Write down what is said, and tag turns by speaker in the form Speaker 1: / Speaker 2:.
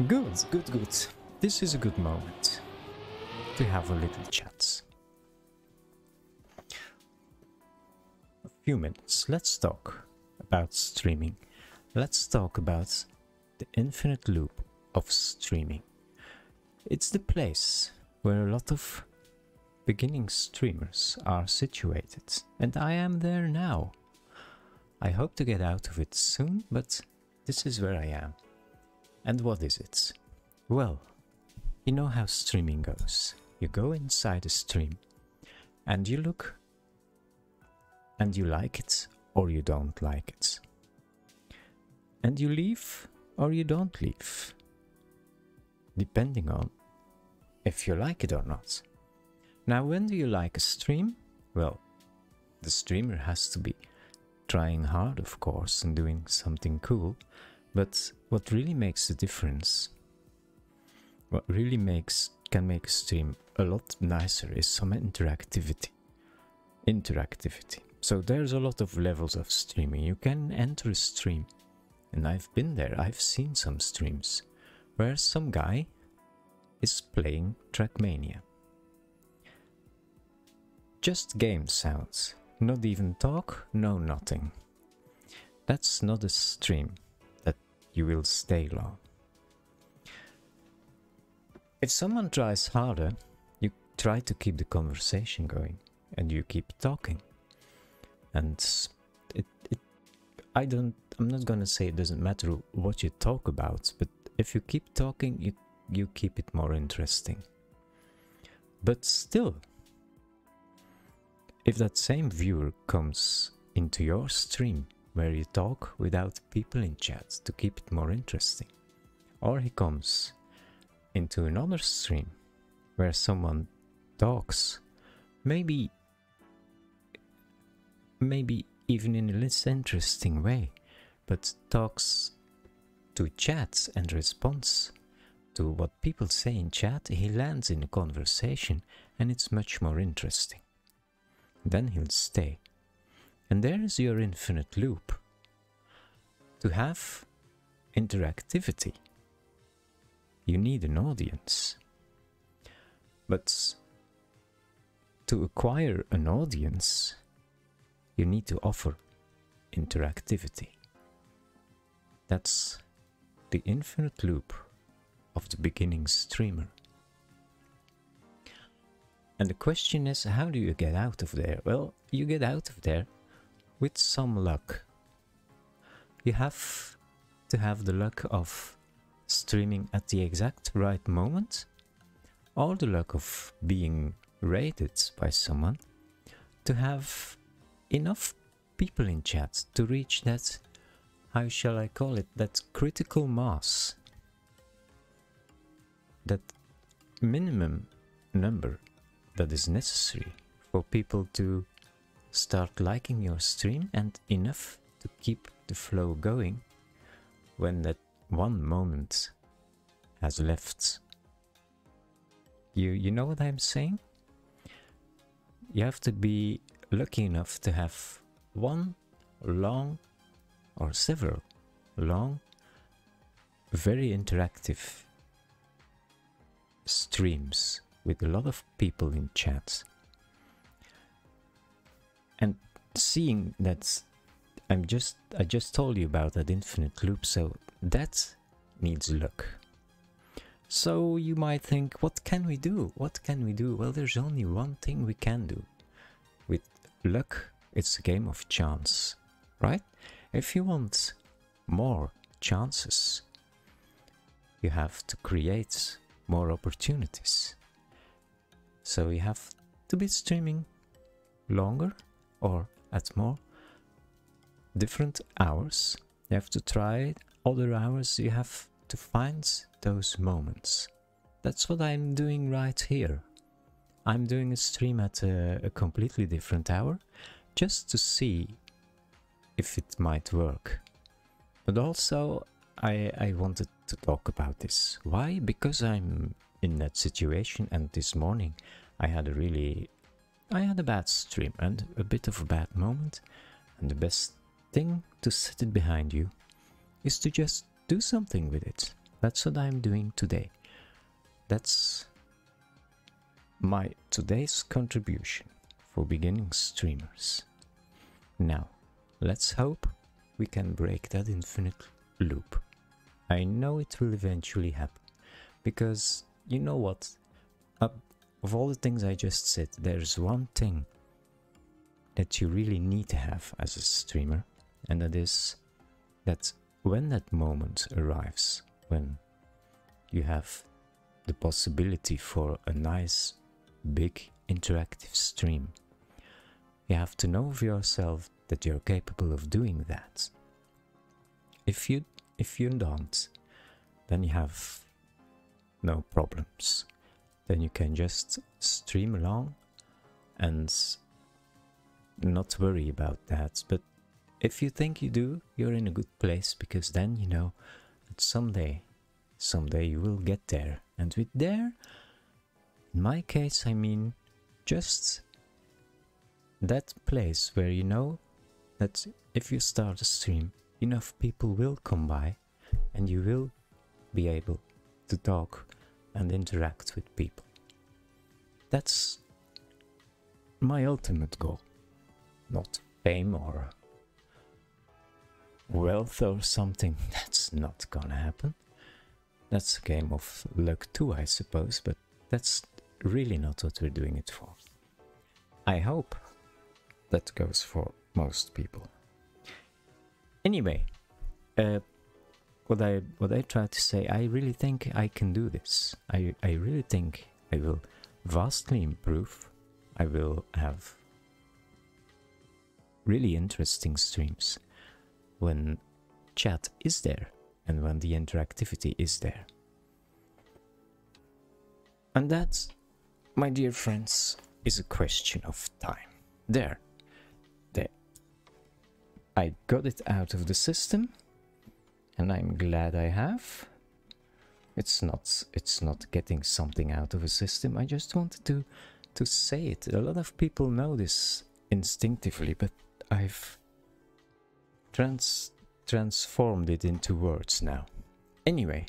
Speaker 1: Good, good, good. This is a good moment to have a little chat. A few minutes. Let's talk about streaming. Let's talk about the infinite loop of streaming. It's the place where a lot of beginning streamers are situated, and I am there now. I hope to get out of it soon, but this is where I am. And what is it? Well, you know how streaming goes. You go inside a stream and you look and you like it or you don't like it. And you leave or you don't leave, depending on if you like it or not. Now, when do you like a stream? Well, the streamer has to be trying hard, of course, and doing something cool. But what really makes the difference, what really can make a stream a lot nicer is some interactivity. So there's a lot of levels of streaming. You can enter a stream, and I've been there, I've seen some streams, where some guy is playing Trackmania. Just game sounds, not even talk, no nothing. That's not a stream that you will stay long. If someone tries harder, you try to keep the conversation going and you keep talking. And I'm not gonna say it doesn't matter what you talk about, but if you keep talking, you keep it more interesting. But still, if that same viewer comes into your stream where you talk without people in chat to keep it more interesting, or he comes into another stream where someone talks, maybe even in a less interesting way, but talks to chat and responds to what people say in chat, he lands in a conversation and it's much more interesting. Then he'll stay. And there is your infinite loop. To have interactivity, you need an audience. But to acquire an audience, you need to offer interactivity. That's the infinite loop of the beginning streamer. And the question is, how do you get out of there? Well, you get out of there with some luck. You have to have the luck of streaming at the exact right moment, or the luck of being rated by someone, to have enough people in chat to reach that, how shall I call it, that critical mass, that minimum number that is necessary for people to start liking your stream, and enough to keep the flow going when that one moment has left. You know what I'm saying? You have to be lucky enough to have one long or several long, very interactive streams with a lot of people in chat. And seeing that I just told you about that infinite loop, so that needs luck. So you might think, what can we do? What can we do? Well, there's only one thing we can do. With luck, it's a game of chance, right? If you want more chances, you have to create more opportunities. So you have to be streaming longer or at more different hours. You have to try other hours. You have to find those moments. That's what I'm doing right here. I'm doing a stream at a completely different hour, just to see if it might work. But also, I wanted to talk about this. Why? Because I'm in that situation, and this morning I had a bad stream and a bit of a bad moment, and the best thing to set it behind you is to just do something with it. That's what I'm doing today. That's my today's contribution for beginning streamers. Now, let's hope we can break that infinite loop. I know it will eventually happen, because you know what? Of all the things I just said, there's one thing that you really need to have as a streamer, and that is that when that moment arrives, when you have the possibility for a nice, big, interactive stream, you have to know of yourself that you're capable of doing that. If you don't, then you have no problems. Then you can just stream along and not worry about that. But if you think you do, you're in a good place, because then you know that someday you will get there. And with there, in my case, I mean just that place where you know that if you start a stream, enough people will come by and you will be able to talk and interact with people. That's my ultimate goal. Not fame or wealth or something. That's not gonna happen. That's a game of luck too, I suppose, but that's really not what we're doing it for. I hope that goes for most people. Anyway, what I try to say, I really think I can do this. I really think I will vastly improve. I will have really interesting streams when chat is there and when the interactivity is there. And that, my dear friends, is a question of time. There. I got it out of the system, and I'm glad I have. It's not getting something out of a system. I just wanted to say it. A lot of people know this instinctively, but I've transformed it into words now. Anyway,